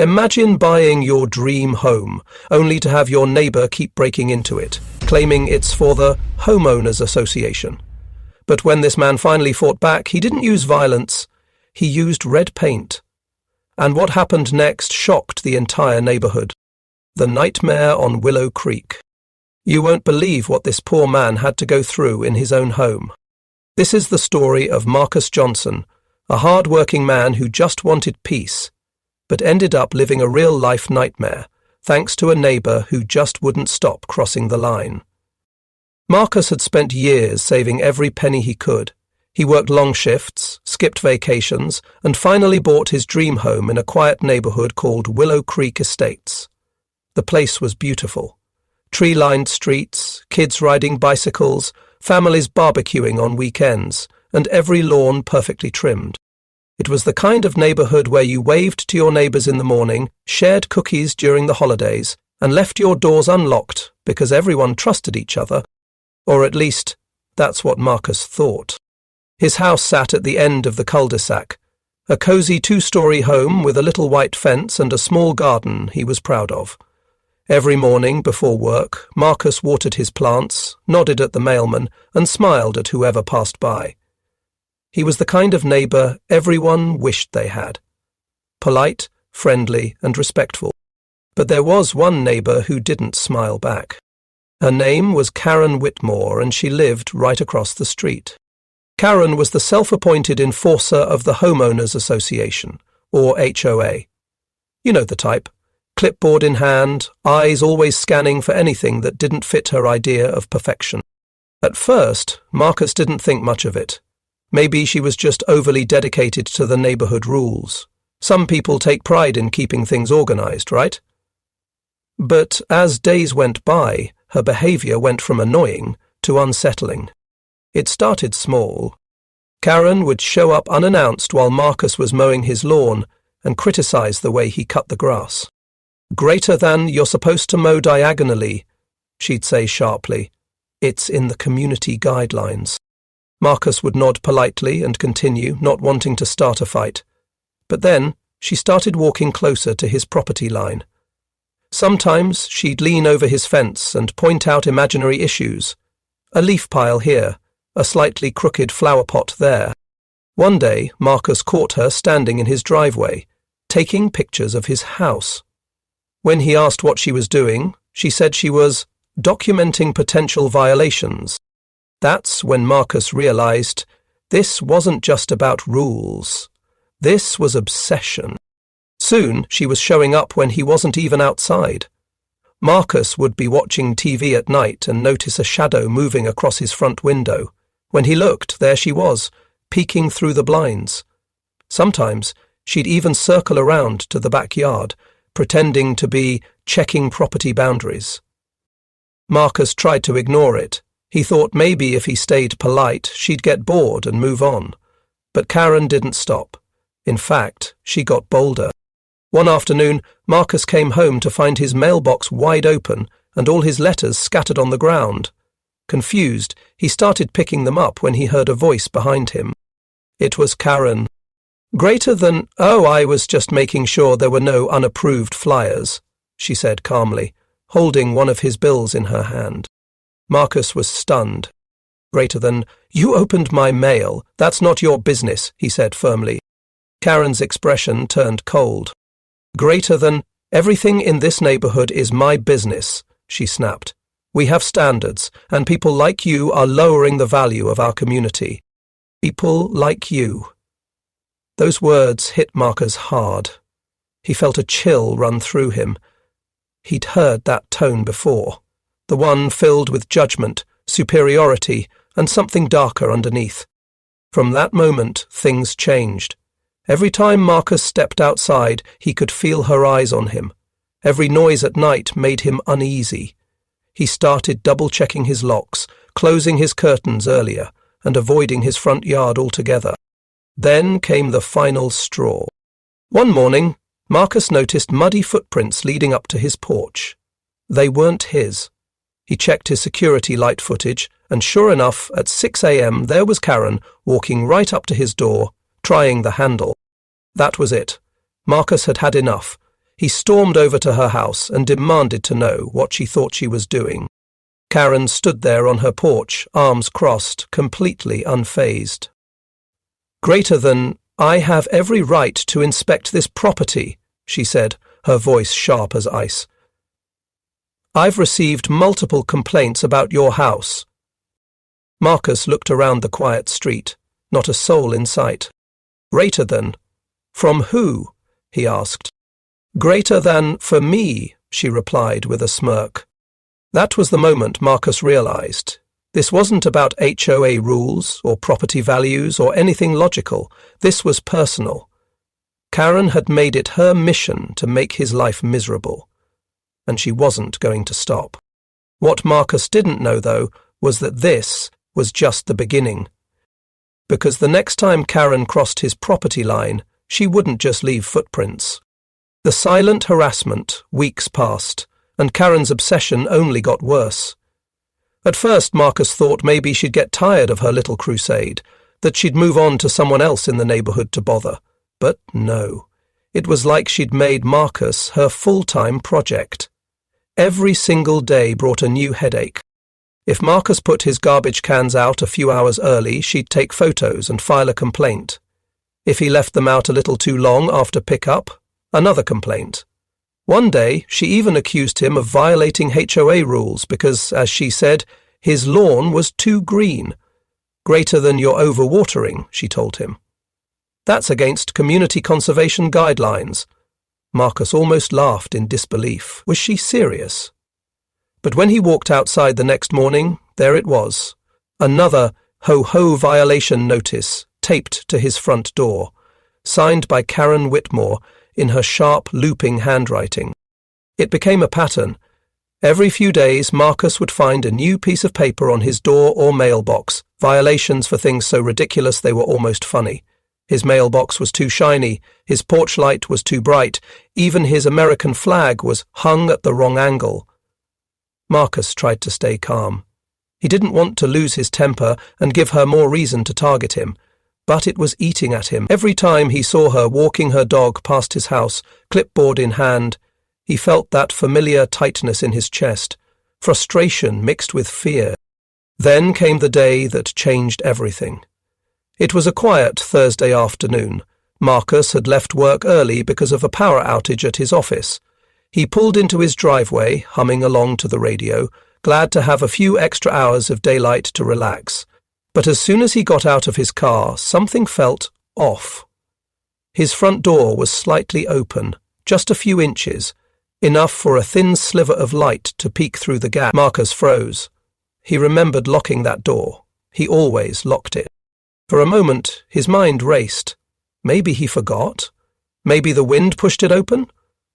Imagine buying your dream home, only to have your neighbour keep breaking into it, claiming it's for the homeowners association. But when this man finally fought back, he didn't use violence, he used red paint. And what happened next shocked the entire neighbourhood. The nightmare on Willow Creek. You won't believe what this poor man had to go through in his own home. This is the story of Marcus Johnson, a hard-working man who just wanted peace, but ended up living a real-life nightmare, thanks to a neighbour who just wouldn't stop crossing the line. Marcus had spent years saving every penny he could. He worked long shifts, skipped vacations, and finally bought his dream home in a quiet neighbourhood called Willow Creek Estates. The place was beautiful. Tree-lined streets, kids riding bicycles, families barbecuing on weekends, and every lawn perfectly trimmed. It was the kind of neighbourhood where you waved to your neighbours in the morning, shared cookies during the holidays, and left your doors unlocked because everyone trusted each other. Or at least, that's what Marcus thought. His house sat at the end of the cul-de-sac, a cosy 2-story home with a little white fence and a small garden he was proud of. Every morning before work, Marcus watered his plants, nodded at the mailman, and smiled at whoever passed by. He was the kind of neighbour everyone wished they had. Polite, friendly, and respectful. But there was one neighbour who didn't smile back. Her name was Karen Whitmore, and she lived right across the street. Karen was the self-appointed enforcer of the Homeowners Association, or HOA. You know the type. Clipboard in hand, eyes always scanning for anything that didn't fit her idea of perfection. At first, Marcus didn't think much of it. Maybe she was just overly dedicated to the neighbourhood rules. Some people take pride in keeping things organised, right? But as days went by, her behaviour went from annoying to unsettling. It started small. Karen would show up unannounced while Marcus was mowing his lawn and criticise the way he cut the grass. "Greater than you're supposed to mow diagonally," she'd say sharply. "It's in the community guidelines." Marcus would nod politely and continue, not wanting to start a fight. But then she started walking closer to his property line. Sometimes she'd lean over his fence and point out imaginary issues. A leaf pile here, a slightly crooked flower pot there. One day, Marcus caught her standing in his driveway, taking pictures of his house. When he asked what she was doing, she said she was documenting potential violations. That's when Marcus realized this wasn't just about rules. This was obsession. Soon she was showing up when he wasn't even outside. Marcus would be watching TV at night and notice a shadow moving across his front window. When he looked, there she was, peeking through the blinds. Sometimes she'd even circle around to the backyard, pretending to be checking property boundaries. Marcus tried to ignore it. He thought maybe if he stayed polite, she'd get bored and move on. But Karen didn't stop. In fact, she got bolder. One afternoon, Marcus came home to find his mailbox wide open and all his letters scattered on the ground. Confused, he started picking them up when he heard a voice behind him. It was Karen. "Greater than, oh, I was just making sure there were no unapproved flyers," she said calmly, holding one of his bills in her hand. Marcus was stunned. "Greater than, you opened my mail. That's not your business," he said firmly. Karen's expression turned cold. "Greater than, everything in this neighbourhood is my business," she snapped. "We have standards, and people like you are lowering the value of our community. People like you." Those words hit Marcus hard. He felt a chill run through him. He'd heard that tone before. The one filled with judgment, superiority, and something darker underneath. From that moment, things changed. Every time Marcus stepped outside, he could feel her eyes on him. Every noise at night made him uneasy. He started double-checking his locks, closing his curtains earlier, and avoiding his front yard altogether. Then came the final straw. One morning, Marcus noticed muddy footprints leading up to his porch. They weren't his. He checked his security light footage, and sure enough, at 6 a.m. there was Karen walking right up to his door, trying the handle. That was it. Marcus had had enough. He stormed over to her house and demanded to know what she thought she was doing. Karen stood there on her porch, arms crossed, completely unfazed. "Greater than, I have every right to inspect this property," she said, her voice sharp as ice. "I've received multiple complaints about your house." Marcus looked around the quiet street, not a soul in sight. "Greater than? From who?" he asked. "Greater than for me," she replied with a smirk. That was the moment Marcus realized. This wasn't about HOA rules or property values or anything logical. This was personal. Karen had made it her mission to make his life miserable, and she wasn't going to stop. What Marcus didn't know, though, was that this was just the beginning. Because the next time Karen crossed his property line, she wouldn't just leave footprints. The silent harassment, weeks passed, and Karen's obsession only got worse. At first, Marcus thought maybe she'd get tired of her little crusade, that she'd move on to someone else in the neighborhood to bother. But no. It was like she'd made Marcus her full-time project. Every single day brought a new headache. If Marcus put his garbage cans out a few hours early, she'd take photos and file a complaint. If he left them out a little too long after pickup, another complaint. One day, she even accused him of violating HOA rules because, as she said, his lawn was too green. "Greater than your overwatering," she told him. "That's against community conservation guidelines." Marcus almost laughed in disbelief. Was she serious? But when he walked outside the next morning, there it was. Another HOA violation notice taped to his front door, signed by Karen Whitmore in her sharp, looping handwriting. It became a pattern. Every few days, Marcus would find a new piece of paper on his door or mailbox, violations for things so ridiculous they were almost funny. His mailbox was too shiny, his porch light was too bright, even his American flag was hung at the wrong angle. Marcus tried to stay calm. He didn't want to lose his temper and give her more reason to target him, but it was eating at him. Every time he saw her walking her dog past his house, clipboard in hand, he felt that familiar tightness in his chest, frustration mixed with fear. Then came the day that changed everything. It was a quiet Thursday afternoon. Marcus had left work early because of a power outage at his office. He pulled into his driveway, humming along to the radio, glad to have a few extra hours of daylight to relax. But as soon as he got out of his car, something felt off. His front door was slightly open, just a few inches, enough for a thin sliver of light to peek through the gap. Marcus froze. He remembered locking that door. He always locked it. For a moment, his mind raced. Maybe he forgot? Maybe the wind pushed it open?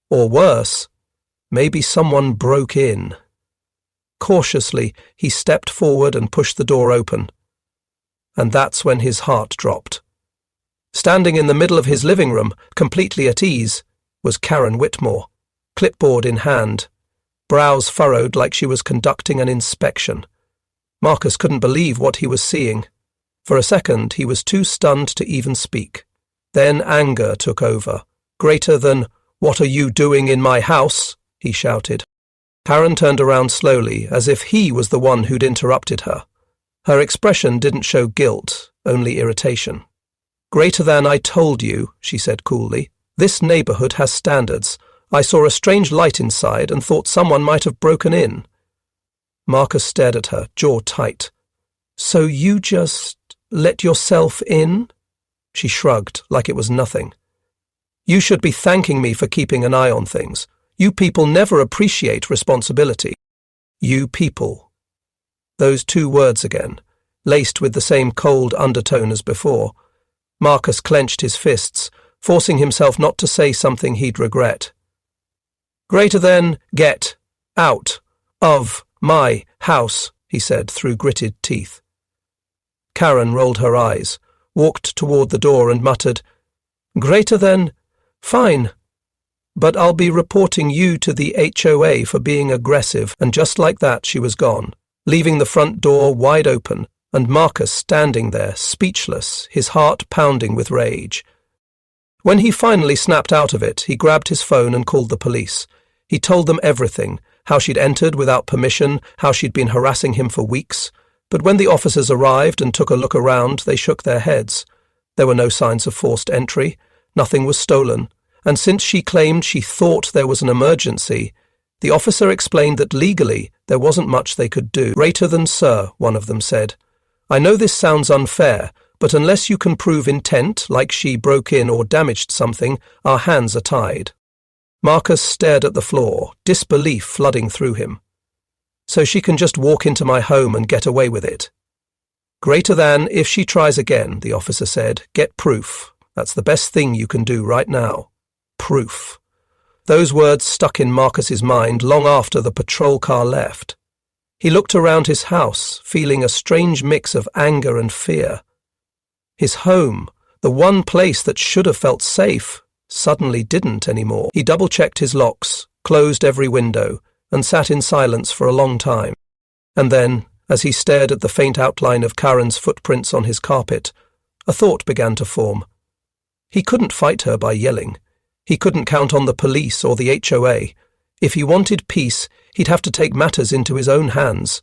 Or worse, maybe someone broke in. Cautiously, he stepped forward and pushed the door open. And that's when his heart dropped. Standing in the middle of his living room, completely at ease, was Karen Whitmore, clipboard in hand, brows furrowed like she was conducting an inspection. Marcus couldn't believe what he was seeing. For a second, he was too stunned to even speak. Then anger took over. "Greater than, what are you doing in my house?" he shouted. Karen turned around slowly, as if he was the one who'd interrupted her. Her expression didn't show guilt, only irritation. "Greater than I told you," she said coolly. "This neighborhood has standards. I saw a strange light inside and thought someone might have broken in." Marcus stared at her, jaw tight. "So you just let yourself in?" She shrugged, like it was nothing. "You should be thanking me for keeping an eye on things. You people never appreciate responsibility." You people. Those two words again, laced with the same cold undertone as before. Marcus clenched his fists, forcing himself not to say something he'd regret. "Greater than, get out of my house," he said through gritted teeth. Karen rolled her eyes, walked toward the door and muttered, "Greater than, fine. But I'll be reporting you to the HOA for being aggressive," and just like that she was gone, leaving the front door wide open, and Marcus standing there, speechless, his heart pounding with rage. When he finally snapped out of it, he grabbed his phone and called the police. He told them everything, how she'd entered without permission, how she'd been harassing him for weeks. But when the officers arrived and took a look around, they shook their heads. There were no signs of forced entry, nothing was stolen, and since she claimed she thought there was an emergency, the officer explained that legally there wasn't much they could do. "Greater than sir," one of them said. "I know this sounds unfair, but unless you can prove intent, like she broke in or damaged something, our hands are tied." Marcus stared at the floor, disbelief flooding through him. "So she can just walk into my home and get away with it?" "Greater than if she tries again," the officer said. "Get proof. That's the best thing you can do right now. Proof." Those words stuck in Marcus's mind long after the patrol car left. He looked around his house, feeling a strange mix of anger and fear. His home, the one place that should have felt safe, suddenly didn't anymore. He double-checked his locks, closed every window, and sat in silence for a long time. And then, as he stared at the faint outline of Karen's footprints on his carpet, a thought began to form. He couldn't fight her by yelling. He couldn't count on the police or the HOA. If he wanted peace, he'd have to take matters into his own hands.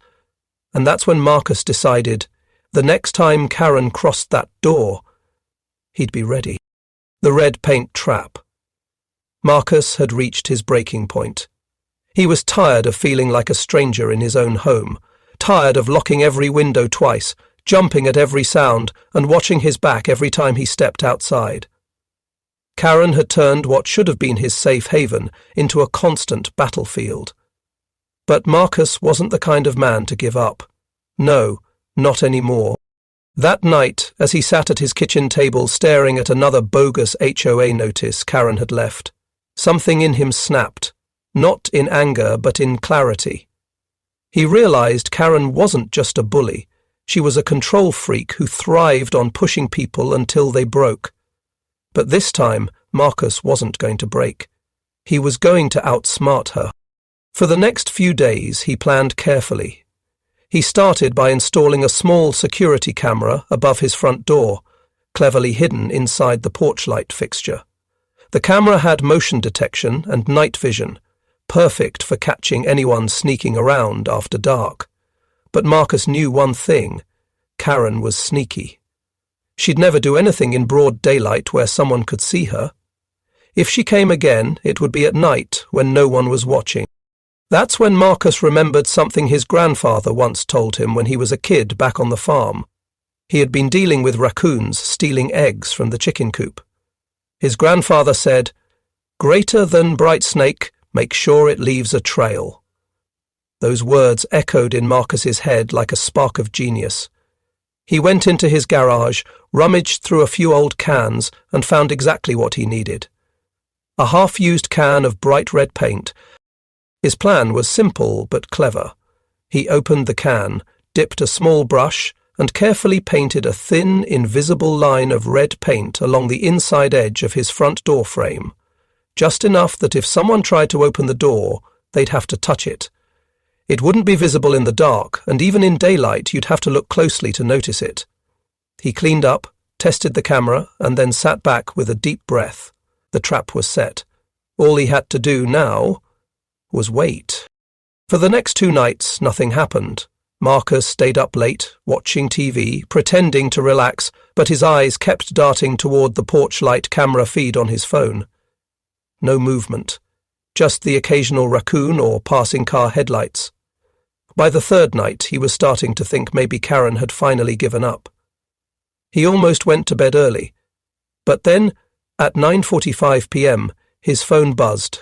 And that's when Marcus decided, the next time Karen crossed that door, he'd be ready. The red paint trap. Marcus had reached his breaking point. He was tired of feeling like a stranger in his own home, tired of locking every window twice, jumping at every sound, and watching his back every time he stepped outside. Karen had turned what should have been his safe haven into a constant battlefield. But Marcus wasn't the kind of man to give up. No, not anymore. That night, as he sat at his kitchen table staring at another bogus HOA notice Karen had left, something in him snapped, not in anger but in clarity. He realized Karen wasn't just a bully. She was a control freak who thrived on pushing people until they broke. But this time, Marcus wasn't going to break. He was going to outsmart her. For the next few days, he planned carefully. He started by installing a small security camera above his front door, cleverly hidden inside the porch light fixture. The camera had motion detection and night vision, perfect for catching anyone sneaking around after dark. But Marcus knew one thing: Karen was sneaky. She'd never do anything in broad daylight where someone could see her. If she came again, it would be at night when no one was watching. That's when Marcus remembered something his grandfather once told him when he was a kid back on the farm. He had been dealing with raccoons stealing eggs from the chicken coop. His grandfather said, "Greater than bright snake, make sure it leaves a trail." Those words echoed in Marcus's head like a spark of genius. He went into his garage, rummaged through a few old cans, and found exactly what he needed. A half-used can of bright red paint. His plan was simple but clever. He opened the can, dipped a small brush, and carefully painted a thin, invisible line of red paint along the inside edge of his front door frame, just enough that if someone tried to open the door, they'd have to touch it. It wouldn't be visible in the dark, and even in daylight you'd have to look closely to notice it. He cleaned up, tested the camera, and then sat back with a deep breath. The trap was set. All he had to do now was wait. For the next 2 nights, nothing happened. Marcus stayed up late, watching TV, pretending to relax, but his eyes kept darting toward the porch light camera feed on his phone. No movement. Just the occasional raccoon or passing car headlights. By the 3rd night, he was starting to think maybe Karen had finally given up. He almost went to bed early. But then, at 9:45 p.m., his phone buzzed.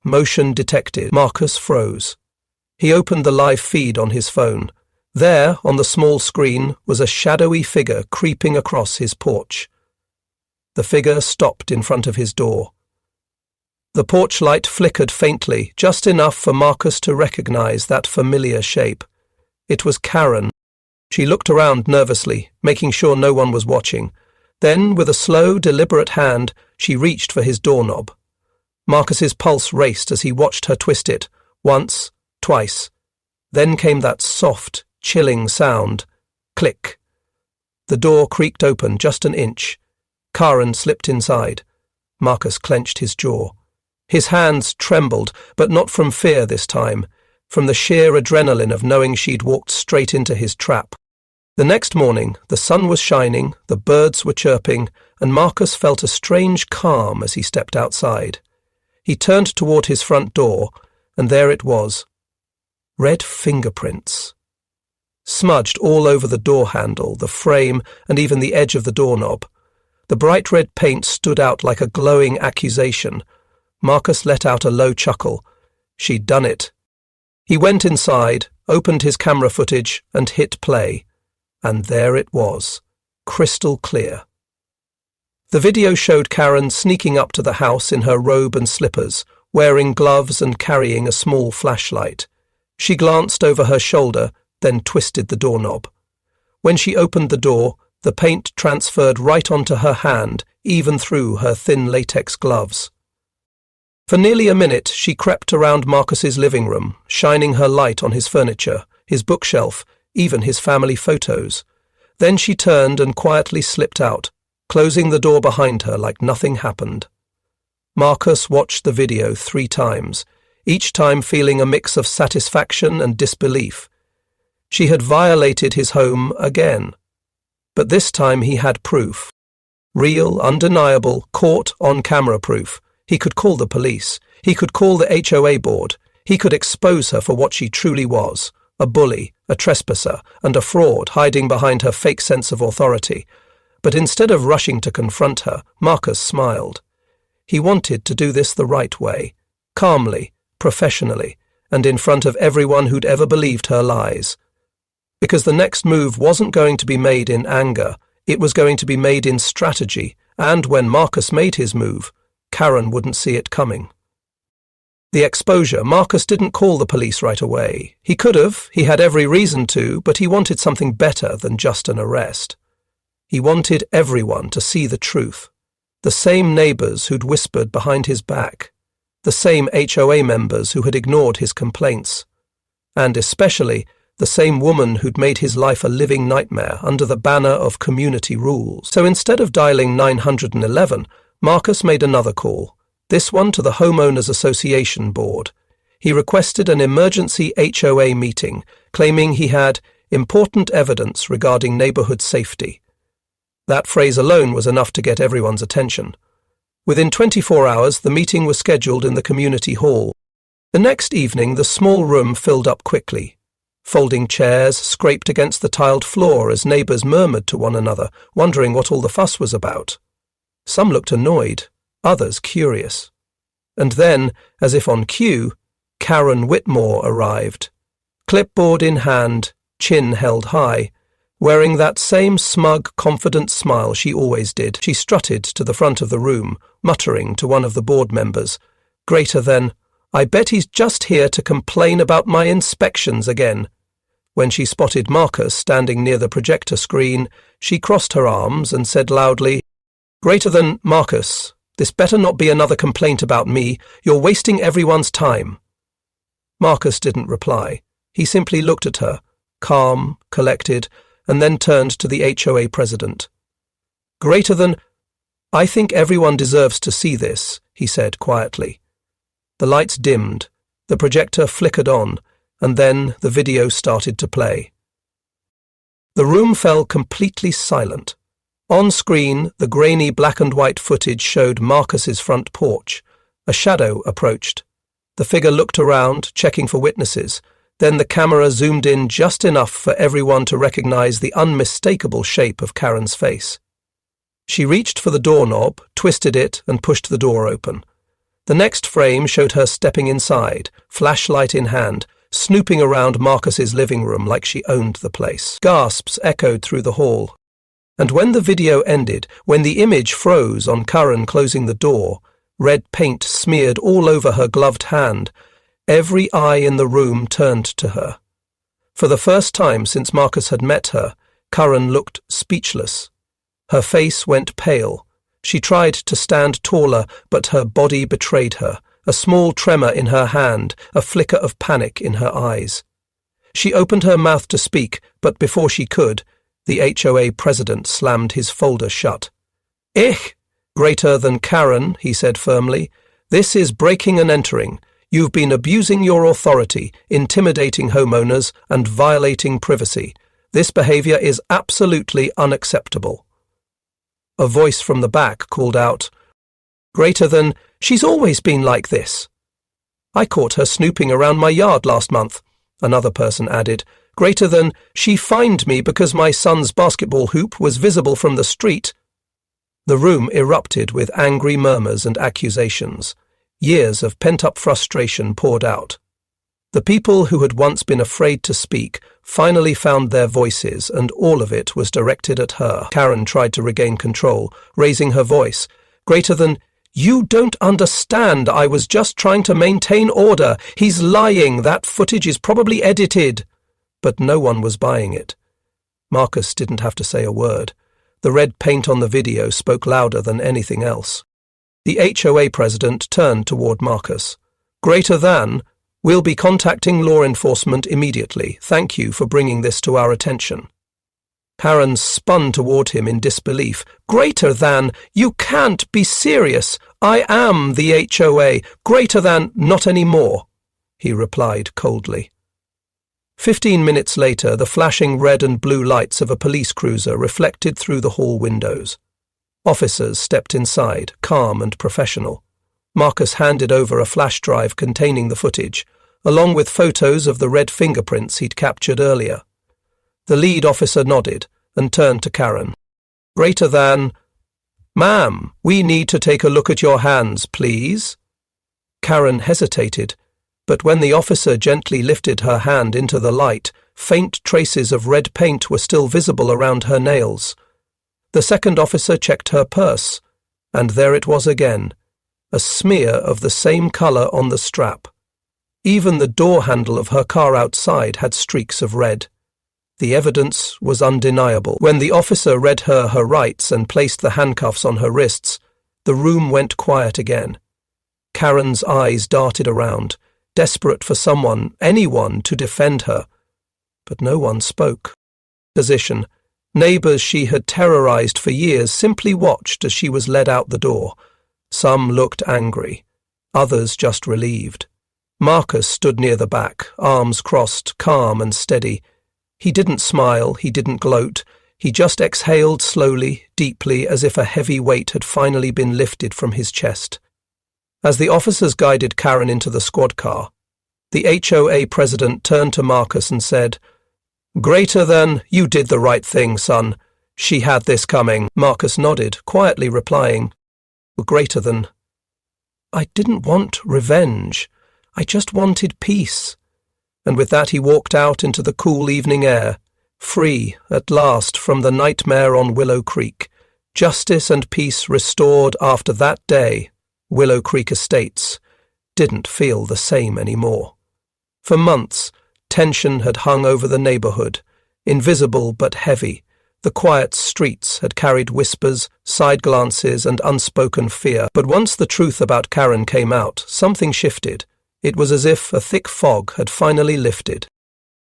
Motion detected. Marcus froze. He opened the live feed on his phone. There, on the small screen, was a shadowy figure creeping across his porch. The figure stopped in front of his door. The porch light flickered faintly, just enough for Marcus to recognize that familiar shape. It was Karen. She looked around nervously, making sure no one was watching. Then, with a slow, deliberate hand, she reached for his doorknob. Marcus's pulse raced as he watched her twist it, once, twice. Then came that soft, chilling sound. Click. The door creaked open just an inch. Karen slipped inside. Marcus clenched his jaw. His hands trembled, but not from fear this time, from the sheer adrenaline of knowing she'd walked straight into his trap. The next morning, the sun was shining, the birds were chirping, and Marcus felt a strange calm as he stepped outside. He turned toward his front door, and there it was. Red fingerprints. Smudged all over the door handle, the frame, and even the edge of the doorknob. The bright red paint stood out like a glowing accusation. Marcus let out a low chuckle. She'd done it. He went inside, opened his camera footage, and hit play. And there it was, crystal clear. The video showed Karen sneaking up to the house in her robe and slippers, wearing gloves and carrying a small flashlight. She glanced over her shoulder, then twisted the doorknob. When she opened the door, the paint transferred right onto her hand, even through her thin latex gloves. For nearly a minute, she crept around Marcus's living room, shining her light on his furniture, his bookshelf, even his family photos. Then she turned and quietly slipped out, closing the door behind her like nothing happened. Marcus watched the video 3 times, each time feeling a mix of satisfaction and disbelief. She had violated his home again. But this time he had proof. Real, undeniable, caught on-camera proof. He could call the police. He could call the HOA board. He could expose her for what she truly was, a bully, a trespasser, and a fraud hiding behind her fake sense of authority. But instead of rushing to confront her, Marcus smiled. He wanted to do this the right way, calmly, professionally, and in front of everyone who'd ever believed her lies. Because the next move wasn't going to be made in anger, it was going to be made in strategy, and when Marcus made his move, Karen wouldn't see it coming. The exposure, Marcus didn't call the police right away. He could have, he had every reason to, but he wanted something better than just an arrest. He wanted everyone to see the truth. The same neighbours who'd whispered behind his back. The same HOA members who had ignored his complaints. And especially the same woman who'd made his life a living nightmare under the banner of community rules. So instead of dialing 911, Marcus made another call, this one to the Homeowners Association board. He requested an emergency HOA meeting, claiming he had important evidence regarding neighbourhood safety. That phrase alone was enough to get everyone's attention. Within 24 hours, the meeting was scheduled in the community hall. The next evening, the small room filled up quickly. Folding chairs scraped against the tiled floor as neighbours murmured to one another, wondering what all the fuss was about. Some looked annoyed, others curious. And then, as if on cue, Karen Whitmore arrived. Clipboard in hand, chin held high. Wearing that same smug, confident smile she always did, she strutted to the front of the room, muttering to one of the board members, greater than, "I bet he's just here to complain about my inspections again." When she spotted Marcus standing near the projector screen, she crossed her arms and said loudly, "Greater than, Marcus, this better not be another complaint about me. You're wasting everyone's time." Marcus didn't reply. He simply looked at her, calm, collected, and then turned to the HOA president. "Greater than, I think everyone deserves to see this," he said quietly. The lights dimmed, the projector flickered on, and then the video started to play. The room fell completely silent. On screen, the grainy black and white footage showed Marcus's front porch. A shadow approached. The figure looked around, checking for witnesses. Then the camera zoomed in just enough for everyone to recognize the unmistakable shape of Karen's face. She reached for the doorknob, twisted it, and pushed the door open. The next frame showed her stepping inside, flashlight in hand, snooping around Marcus's living room like she owned the place. Gasps echoed through the hall. And when the video ended, when the image froze on Karen closing the door, red paint smeared all over her gloved hand, every eye in the room turned to her. For the first time since Marcus had met her, Karen looked speechless. Her face went pale. She tried to stand taller, but her body betrayed her, a small tremor in her hand, a flicker of panic in her eyes. She opened her mouth to speak, but before she could, the HOA president slammed his folder shut. "Ich! Greater than Karen, he said firmly. This is breaking and entering. You've been abusing your authority, intimidating homeowners, and violating privacy. This behavior is absolutely unacceptable. A voice from the back called out, Greater than, she's always been like this. I caught her snooping around my yard last month, another person added. Greater than, she fined me because my son's basketball hoop was visible from the street. The room erupted with angry murmurs and accusations. Years of pent-up frustration poured out. The people who had once been afraid to speak finally found their voices, and all of it was directed at her. Karen tried to regain control, raising her voice. Greater than, You don't understand. I was just trying to maintain order. He's lying. That footage is probably edited. But no one was buying it. Marcus didn't have to say a word. The red paint on the video spoke louder than anything else. The HOA president turned toward Marcus. Greater than, we'll be contacting law enforcement immediately. Thank you for bringing this to our attention. Karen spun toward him in disbelief. Greater than, you can't be serious. I am the HOA. Greater than, not anymore, he replied coldly. 15 minutes later, the flashing red and blue lights of a police cruiser reflected through the hall windows. Officers stepped inside, calm and professional. Marcus handed over a flash drive containing the footage, along with photos of the red fingerprints he'd captured earlier. The lead officer nodded and turned to Karen. Greater than, Ma'am, we need to take a look at your hands, please. Karen hesitated, but when the officer gently lifted her hand into the light, faint traces of red paint were still visible around her nails. The second officer checked her purse, and there it was again, a smear of the same colour on the strap. Even the door handle of her car outside had streaks of red. The evidence was undeniable. When the officer read her rights and placed the handcuffs on her wrists, the room went quiet again. Karen's eyes darted around, desperate for someone, anyone, to defend her. But no one spoke. Position. Neighbours she had terrorised for years simply watched as she was led out the door. Some looked angry, others just relieved. Marcus stood near the back, arms crossed, calm and steady. He didn't smile, he didn't gloat, he just exhaled slowly, deeply, as if a heavy weight had finally been lifted from his chest. As the officers guided Karen into the squad car, the HOA president turned to Marcus and said, Greater than, you did the right thing, son. She had this coming. Marcus nodded, quietly replying, Greater than. I didn't want revenge. I just wanted peace. And with that he walked out into the cool evening air, free, at last, from the nightmare on Willow Creek. Justice and peace restored after that day. Willow Creek Estates didn't feel the same anymore. For months, tension had hung over the neighbourhood, invisible but heavy. The quiet streets had carried whispers, side glances, and unspoken fear. But once the truth about Karen came out, something shifted. It was as if a thick fog had finally lifted.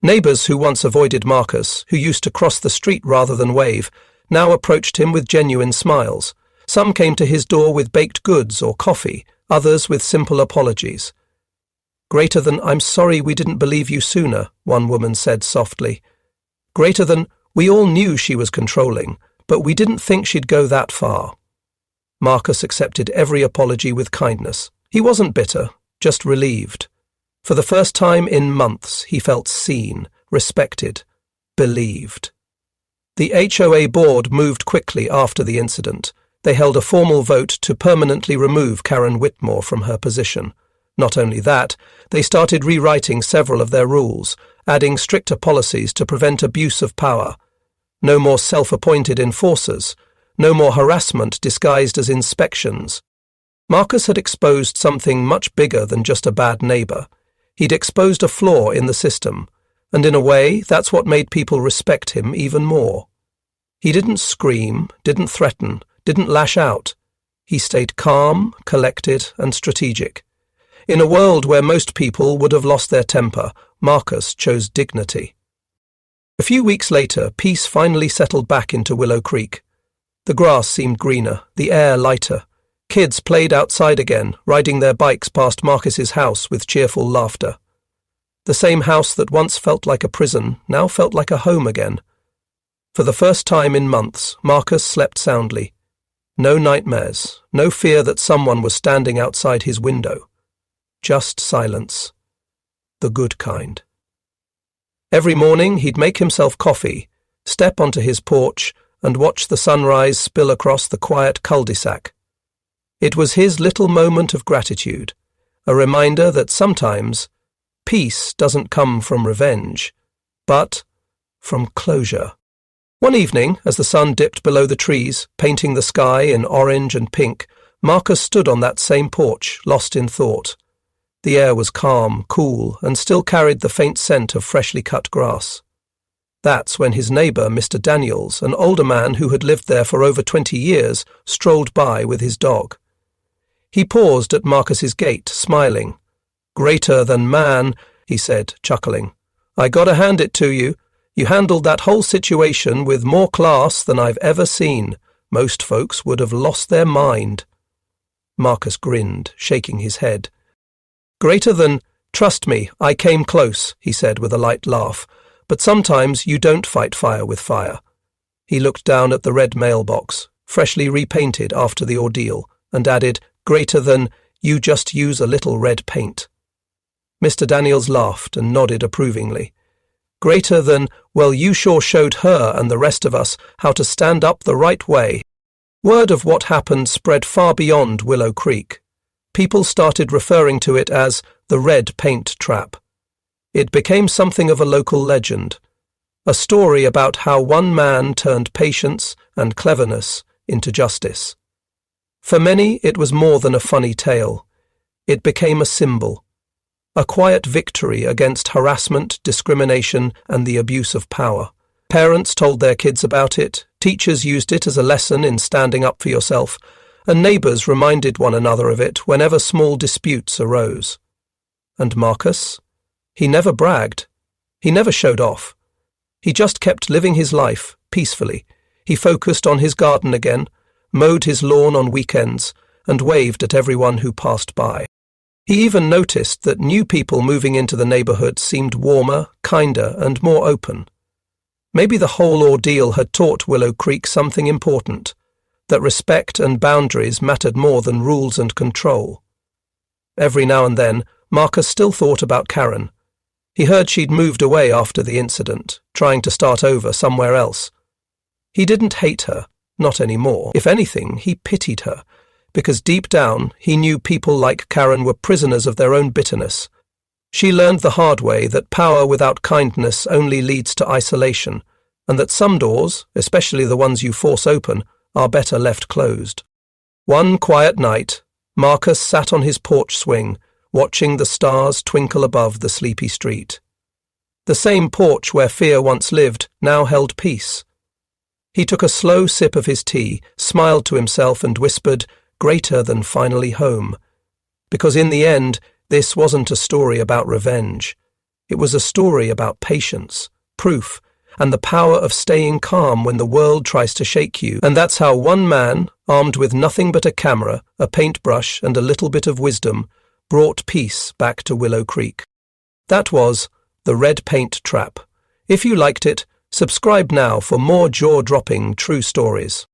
Neighbours who once avoided Marcus, who used to cross the street rather than wave, now approached him with genuine smiles. Some came to his door with baked goods or coffee, others with simple apologies. Greater than, I'm sorry we didn't believe you sooner, one woman said softly. Greater than, we all knew she was controlling, but we didn't think she'd go that far. Marcus accepted every apology with kindness. He wasn't bitter, just relieved. For the first time in months, he felt seen, respected, believed. The HOA board moved quickly after the incident. They held a formal vote to permanently remove Karen Whitmore from her position. Not only that, they started rewriting several of their rules, adding stricter policies to prevent abuse of power. No more self-appointed enforcers, no more harassment disguised as inspections. Marcus had exposed something much bigger than just a bad neighbour. He'd exposed a flaw in the system, and in a way, that's what made people respect him even more. He didn't scream, didn't threaten, didn't lash out. He stayed calm, collected, and strategic. In a world where most people would have lost their temper, Marcus chose dignity. A few weeks later, peace finally settled back into Willow Creek. The grass seemed greener, the air lighter. Kids played outside again, riding their bikes past Marcus's house with cheerful laughter. The same house that once felt like a prison now felt like a home again. For the first time in months, Marcus slept soundly. No nightmares, no fear that someone was standing outside his window. Just silence. The good kind. Every morning he'd make himself coffee, step onto his porch, and watch the sunrise spill across the quiet cul-de-sac. It was his little moment of gratitude, a reminder that sometimes peace doesn't come from revenge, but from closure. One evening, as the sun dipped below the trees, painting the sky in orange and pink, Marcus stood on that same porch, lost in thought. The air was calm, cool, and still carried the faint scent of freshly cut grass. That's when his neighbour, Mr. Daniels, an older man who had lived there for over 20 years, strolled by with his dog. He paused at Marcus's gate, smiling. "Greater than man," he said, chuckling. "I gotta hand it to you. You handled that whole situation with more class than I've ever seen. Most folks would have lost their mind." Marcus grinned, shaking his head. "Greater than, trust me, I came close," he said with a light laugh. "But sometimes you don't fight fire with fire." He looked down at the red mailbox, freshly repainted after the ordeal, and added, "Greater than, you just use a little red paint." Mr. Daniels laughed and nodded approvingly. "Greater than, well, you sure showed her and the rest of us how to stand up the right way." Word of what happened spread far beyond Willow Creek. People started referring to it as the red paint trap. It became something of a local legend, a story about how one man turned patience and cleverness into justice. For many, it was more than a funny tale. It became a symbol, a quiet victory against harassment, discrimination, and the abuse of power. Parents told their kids about it, teachers used it as a lesson in standing up for yourself, and neighbours reminded one another of it whenever small disputes arose. And Marcus? He never bragged. He never showed off. He just kept living his life, peacefully. He focused on his garden again, mowed his lawn on weekends, and waved at everyone who passed by. He even noticed that new people moving into the neighbourhood seemed warmer, kinder, and more open. Maybe the whole ordeal had taught Willow Creek something important, that respect and boundaries mattered more than rules and control. Every now and then, Marcus still thought about Karen. He heard she'd moved away after the incident, trying to start over somewhere else. He didn't hate her, not anymore. If anything, he pitied her, because deep down he knew people like Karen were prisoners of their own bitterness. She learned the hard way that power without kindness only leads to isolation, and that some doors, especially the ones you force open, are better left closed. One quiet night, Marcus sat on his porch swing, watching the stars twinkle above the sleepy street. The same porch where fear once lived now held peace. He took a slow sip of his tea, smiled to himself and whispered, "Greater than finally home." Because in the end, this wasn't a story about revenge. It was a story about patience, proof, and the power of staying calm when the world tries to shake you. And that's how one man, armed with nothing but a camera, a paintbrush, and a little bit of wisdom, brought peace back to Willow Creek. That was The Red Paint Trap. If you liked it, subscribe now for more jaw-dropping true stories.